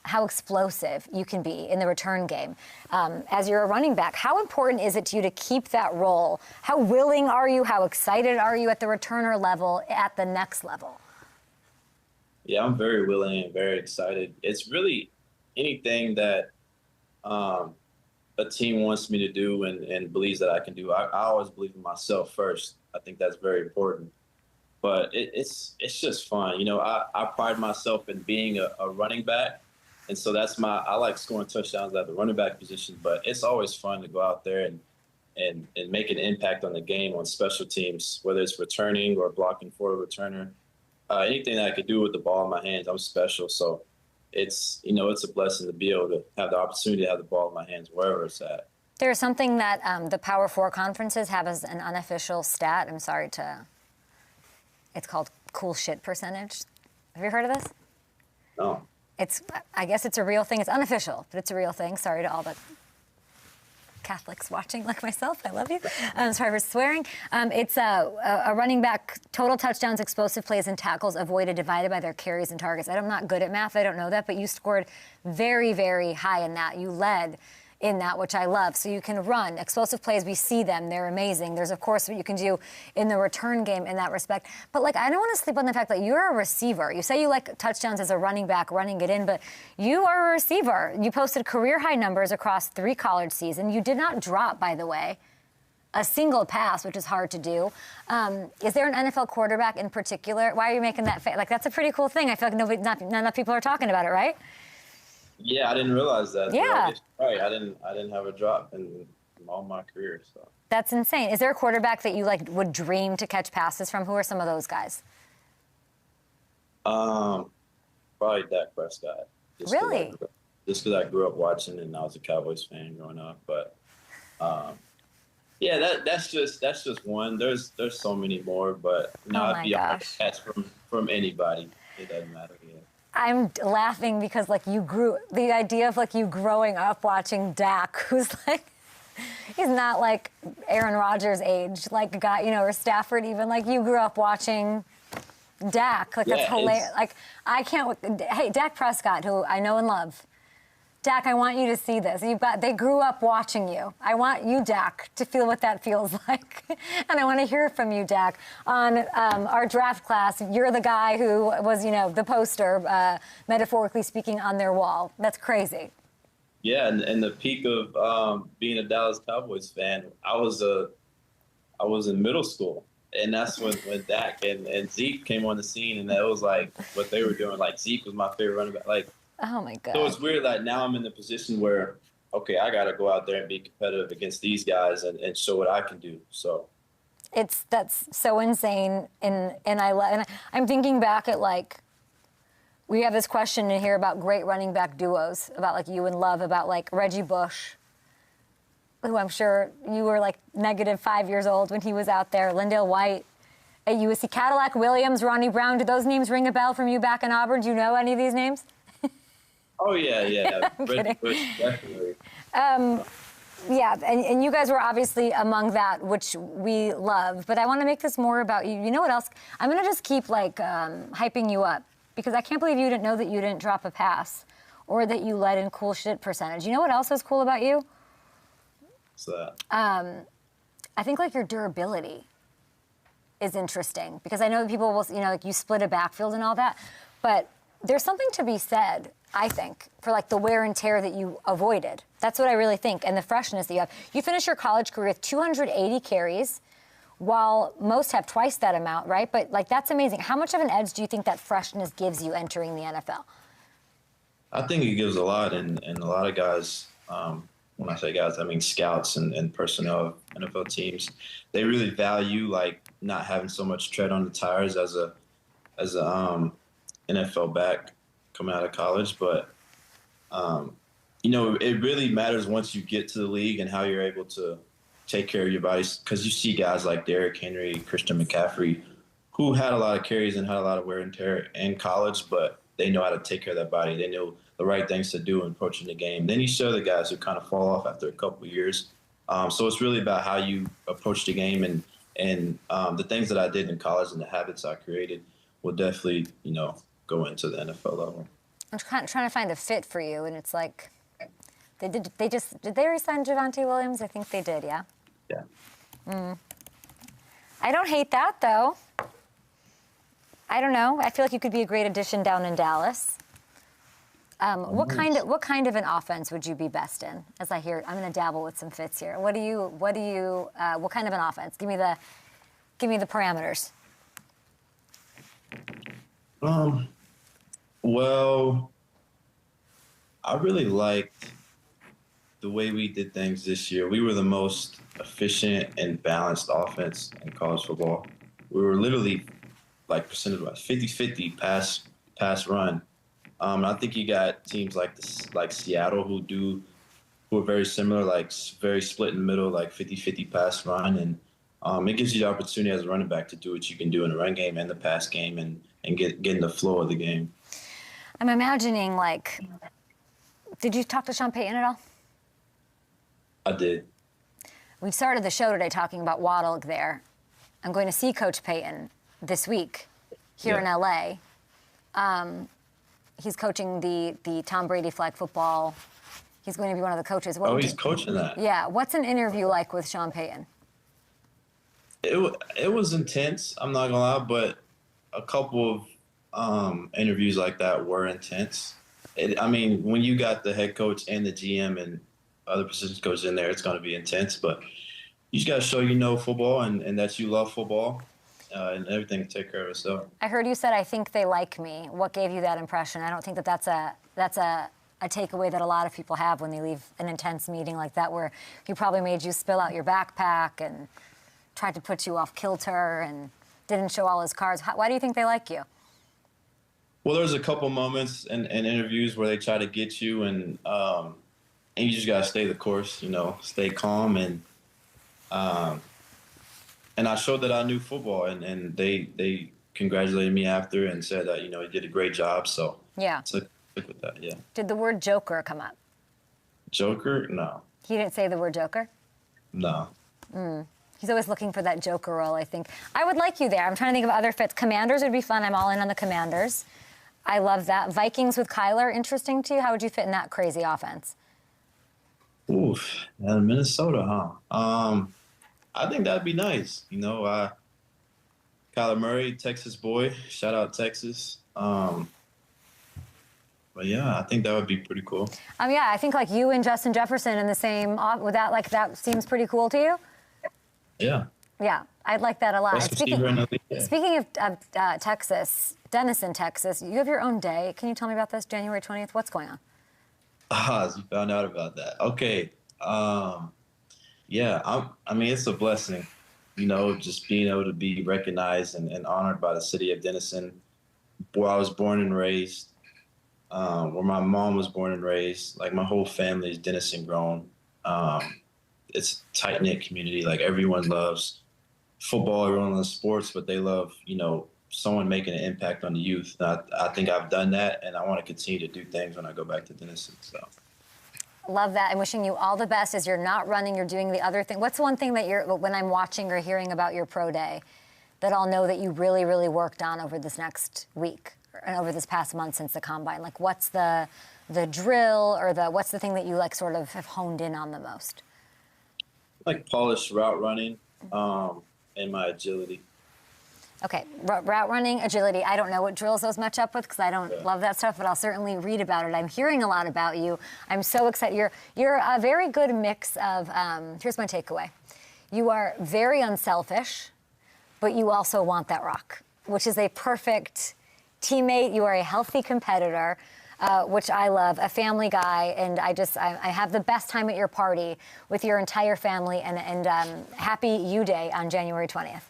how explosive you can be in the return game. As you're a running back, how important is it to you to keep that role? How willing are you? How excited are you at the returner level, at the next level? Yeah, I'm very willing and very excited. It's really anything that a team wants me to do and believes that I can do. I always believe in myself first. I think that's very important. But it's just fun. I pride myself in being a running back. And so I like scoring touchdowns at the running back position, but it's always fun to go out there and make an impact on the game on special teams, whether it's returning or blocking for a returner. Anything that I could do with the ball in my hands, I'm special. So it's a blessing to be able to have the opportunity to have the ball in my hands wherever it's at. There's something that the Power 4 conferences have as an unofficial stat. It's called cool shit percentage. Have you heard of this? No. I guess it's a real thing. It's unofficial, but it's a real thing. Sorry to all the Catholics watching like myself. I love you. Sorry for swearing. It's a running back, total touchdowns, explosive plays, and tackles avoided divided by their carries and targets. I'm not good at math. I don't know that, but you scored very, very high in that. You led in that, which I love. So you can run explosive plays. We see them. They're amazing. There's, of course, what you can do in the return game in that respect. But, I don't want to sleep on the fact that you're a receiver. You say you like touchdowns as a running back, running it in, but you are a receiver. You posted career-high numbers across 3 college seasons. You did not drop, by the way, a single pass, which is hard to do. Is there an NFL quarterback in particular? Why are you making that that's a pretty cool thing. I feel like not enough people are talking about it, right? Yeah, I didn't realize that. Yeah. Right. I didn't have a drop in all my career. So that's insane. Is there a quarterback that you would dream to catch passes from? Who are some of those guys? Probably Dak Prescott. Really? Just because I grew up watching and I was a Cowboys fan growing up. But yeah, that's just one. There's so many more, but oh my I'd be gosh. that's from anybody. It doesn't matter. Yeah. I'm laughing because the idea of like you growing up watching Dak, who's like, he's not like Aaron Rodgers' age, like a guy, or Stafford even. Like you grew up watching Dak. Like that's hilarious. Like I can't. Hey, Dak Prescott, who I know and love. Dak, I want you to see this. They grew up watching you. I want you, Dak, to feel what that feels like. And I want to hear from you, Dak. On our draft class, you're the guy who was, the poster, metaphorically speaking, on their wall. That's crazy. Yeah, and the peak of being a Dallas Cowboys fan, I was in middle school. And that's when Dak and Zeke came on the scene, and that was like what they were doing. Like Zeke was my favorite running back. Like, oh my God. So it's weird. Like now I'm in the position where, okay, I got to go out there and be competitive against these guys and show what I can do. So that's so insane, and I'm thinking back at like. We have this question in here about great running back duos, about like you and Love, about like Reggie Bush, who I'm sure you were like -5 years old when he was out there, Lindale White at USC, Cadillac Williams, Ronnie Brown. Do those names ring a bell from you back in Auburn? Do you know any of these names? Oh, yeah. Reggie Bush, definitely. Yeah, and you guys were obviously among that, which we love. But I want to make this more about you. You know what else? I'm going to just keep like hyping you up. Because I can't believe you didn't know that you didn't drop a pass or that you led in cool shit percentage. You know what else was cool about you? What's that? I think like your durability is interesting because I know that people will, like you split a backfield and all that, but there's something to be said, I think, for like the wear and tear that you avoided. That's what I really think, and the freshness that you have. You finished your college career with 280 carries, while most have twice that amount, right? But, like, that's amazing. How much of an edge do you think that freshness gives you entering the NFL? I think it gives a lot, and a lot of guys, when I say guys, I mean scouts and personnel of NFL teams, they really value, like, not having so much tread on the tires as a NFL back coming out of college. But, it really matters once you get to the league and how you're able to take care of your bodies, because you see guys like Derrick Henry, Christian McCaffrey, who had a lot of carries and had a lot of wear and tear in college, but they know how to take care of their body. They know the right things to do in approaching the game. Then you show the guys who kind of fall off after a couple of years. So it's really about how you approach the game, and the things that I did in college and the habits I created will definitely, go into the NFL level. I'm trying to find a fit for you, and it's like, did they re-sign Javonte Williams? I think they did, yeah? Yeah. I don't hate that, though. I don't know. I feel like you could be a great addition down in Dallas. What kind of an offense would you be best in? As I hear, I'm going to dabble with some fits here. What kind of an offense? Give me the parameters. Well, I really liked the way we did things this year. We were the most efficient and balanced offense in college football. We were literally, like, percentage-wise, 50-50 pass run. I think you got teams like Seattle who are very similar, like very split in the middle, like 50-50 pass run. And it gives you the opportunity as a running back to do what you can do in the run game and the pass game and get in the flow of the game. I'm imagining, like, did you talk to Sean Payton at all? I did. We started the show today talking about Waddle there. I'm going to see Coach Payton this week here in LA. He's coaching the Tom Brady flag football. He's going to be one of the coaches. He's coaching that. Yeah. What's an interview like with Sean Payton? It was intense, I'm not gonna lie, but a couple of interviews like that were intense. When you got the head coach and the GM and other positions coaches in there, it's going to be intense, but you just got to show football and that you love football, and everything to take care of itself. I heard you said, I think they like me. What gave you that impression? I don't think that's a takeaway that a lot of people have when they leave an intense meeting like that, where he probably made you spill out your backpack and tried to put you off kilter and didn't show all his cards. Why do you think they like you? Well, there's a couple moments in interviews where they try to get you, and you just got to stay the course, stay calm. And I showed that I knew football, and they congratulated me after and said that, you know, he did a great job. So Yeah. stick with that, yeah. Did the word Joker come up? Joker? No. He didn't say the word Joker? No. He's always looking for that Joker role, I think. I would like you there. I'm trying to think of other fits. Commanders would be fun. I'm all in on the Commanders. I love that. Vikings with Kyler, interesting to you? How would you fit in that crazy offense? Oof, Minnesota, huh? I think that'd be nice. You know, Kyler Murray, Texas boy. Shout out Texas. But yeah, I think that would be pretty cool. Yeah, I think like you and Justin Jefferson in the same, would that, like, that seems pretty cool to you? Yeah. Yeah, I'd like that a lot. Best receiver in the league. Speaking of Texas, Denison, Texas, you have your own day. Can you tell me about this, January 20th? What's going on? You found out about that. Okay. Yeah, I mean, it's a blessing, you know, just being able to be recognized and honored by the city of Denison, where I was born and raised, where my mom was born and raised. Like, my whole family is Denison grown. It's a tight-knit community. Like, everyone loves football, everyone loves sports, but they love, you know, someone making an impact on the youth. And I think I've done that, and I want to continue to do things when I go back to Denison. So. Love that. I'm wishing you all the best as you're not running, you're doing the other thing. What's one thing that when I'm watching or hearing about your pro day, that I'll know that you really, really worked on over this next week and over this past month since the combine? Like, what's the drill or what's the thing that you like sort of have honed in on the most? Like polished route running and my agility. Okay, route running, agility. I don't know what drills those match up with because I don't love that stuff, but I'll certainly read about it. I'm hearing a lot about you. I'm so excited. You're a very good mix of, here's my takeaway. You are very unselfish, but you also want that rock, which is a perfect teammate. You are a healthy competitor, which I love, a family guy, and I have the best time at your party with your entire family, and happy U Day on January 20th.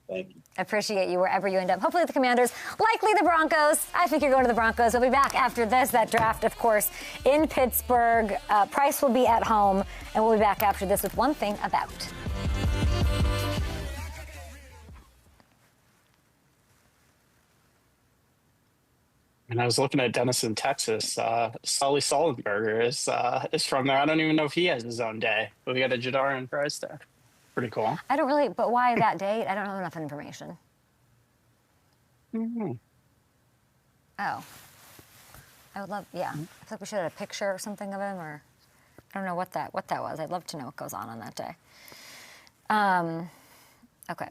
Thank you. Appreciate you wherever you end up. Hopefully the Commanders, likely the Broncos. I think you're going to the Broncos. We'll be back after this. That draft, of course, in Pittsburgh. Price will be at home, and we'll be back after this with One Thing About. And I was looking at Denison, Texas. Sully Sullenberger is from there. I don't even know if he has his own day, but we got a Jadarian Price there. Pretty cool. I don't really, but why that date? I don't know enough information. Mm-hmm. Oh. I would love, yeah. I feel like we should have a picture or something of him, or I don't know what that was. I'd love to know what goes on that day. Okay.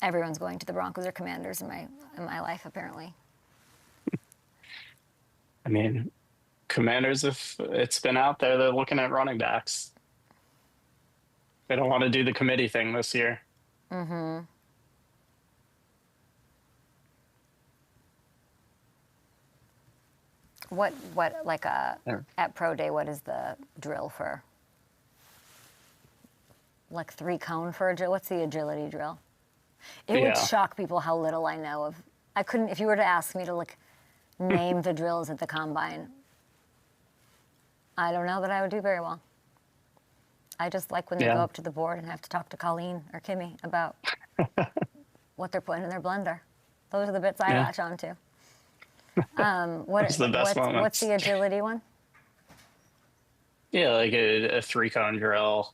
Everyone's going to the Broncos or Commanders in my life, apparently. I mean, Commanders, if it's been out there, they're looking at running backs. They don't want to do the committee thing this year. Mm-hmm. What like at Pro Day, what is the drill for? Like 3 cone for what's the agility drill? It would shock people how little I know of. I couldn't, if you were to ask me to like name the drills at the combine, I don't know that I would do very well. I just like when they go up to the board and have to talk to Colleen or Kimmy about what they're putting in their blender. Those are the bits I latch on to. What's the agility one? Yeah, like a 3-cone drill.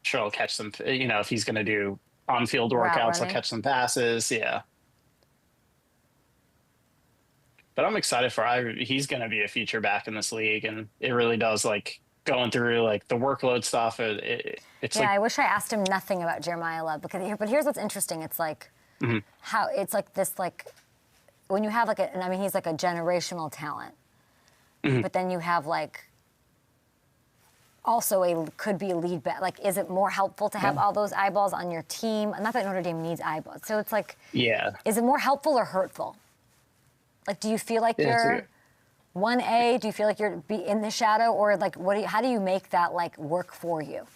Sure, I'll catch some, you know, if he's going to do on-field workouts, I'll catch some passes. Yeah. But I'm excited he's going to be a feature back in this league. And it really does, like, going through, like, the workload stuff. It's like, I wish I asked him nothing about Jeremiyah Love. But here's what's interesting. It's like, how, it's like this, like, when you have, like, he's like a generational talent. But then you have, like, also could be a lead back. Like, is it more helpful to have all those eyeballs on your team? Not that Notre Dame needs eyeballs. So it's like, is it more helpful or hurtful? Like, do you feel like you're 1A? Do you feel like you're in the shadow? Or, like, how do you make that, like, work for you?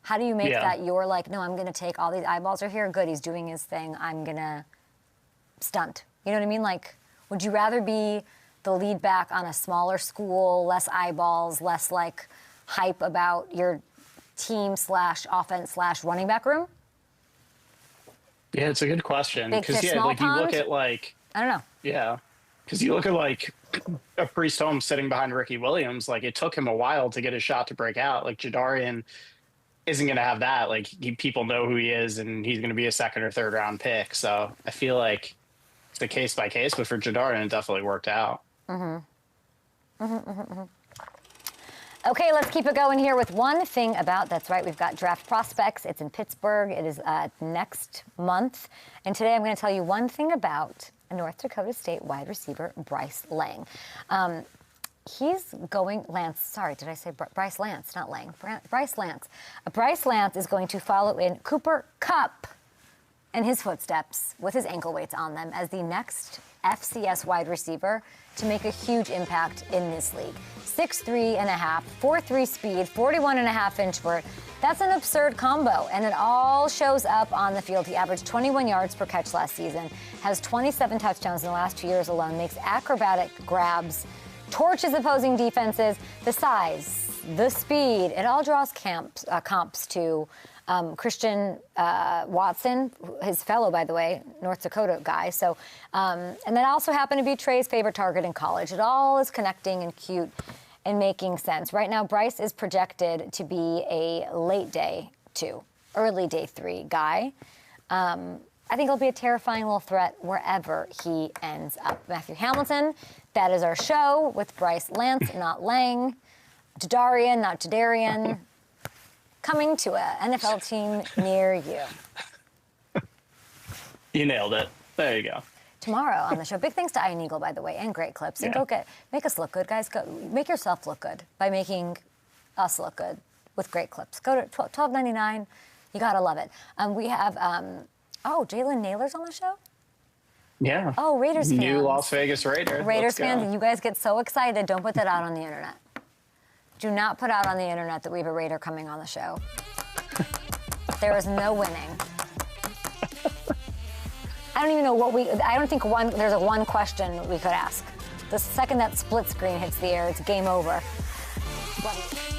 How do you make that you're like, no, I'm going to take all these eyeballs are here. Good, he's doing his thing. I'm going to stunt. You know what I mean? Like, would you rather be the lead back on a smaller school, less eyeballs, less, like, hype about your team slash offense slash running back room? Yeah, it's a good question. Big fish, Yeah, small like you pond? look at like, I don't know. yeah, because you look at like a Priest Holmes sitting behind Ricky Williams, like it took him a while to get his shot to break out. Like Jadarian isn't going to have that. Like people know who he is, and he's going to be a second or third round pick. So I feel like it's a case by case, but for Jadarian, it definitely worked out. Okay, let's keep it going here with one thing about, that's right, we've got draft prospects. It's in Pittsburgh. It is next month. And today I'm going to tell you one thing about North Dakota State wide receiver Bryce Lang. He's going, Lance, sorry, did I say Bryce Lance, not Lang, Bryce Lance. Bryce Lance is going to follow in Cooper Kupp in his footsteps with his ankle weights on them as the next FCS wide receiver to make a huge impact in this league. 6'3 and a half, 4'3 speed, 41 and a half inch vert. That's an absurd combo, and it all shows up on the field. He averaged 21 yards per catch last season, has 27 touchdowns in the last 2 years alone, makes acrobatic grabs, torches opposing defenses. The size, the speed, it all draws comps to Christian Watson, his fellow, by the way, North Dakota guy. So, and that also happened to be Trey's favorite target in college. It all is connecting and cute and making sense. Right now, Bryce is projected to be a late day 2, early day 3 guy. I think he'll be a terrifying little threat wherever he ends up. Matthew Hamilton, that is our show with Bryce Lance, not Lang. Jadarian, not Jadarian. Coming to an NFL team near you. You nailed it. There you go. Tomorrow on the show. Big thanks to Ian Eagle, by the way, and Great Clips. And make us look good, guys. Go make yourself look good by making us look good with Great Clips. Go to $12.99. You gotta love it. We have Jalen Naylor's on the show. Yeah. Oh, Raiders fans. New Las Vegas Raider. Raiders fans, and you guys get so excited. Don't put that out on the internet. Do not put out on the internet that we have a Raider coming on the show. There is no winning. I don't even know I don't think there's one question we could ask. The second that split screen hits the air, it's game over. Love you.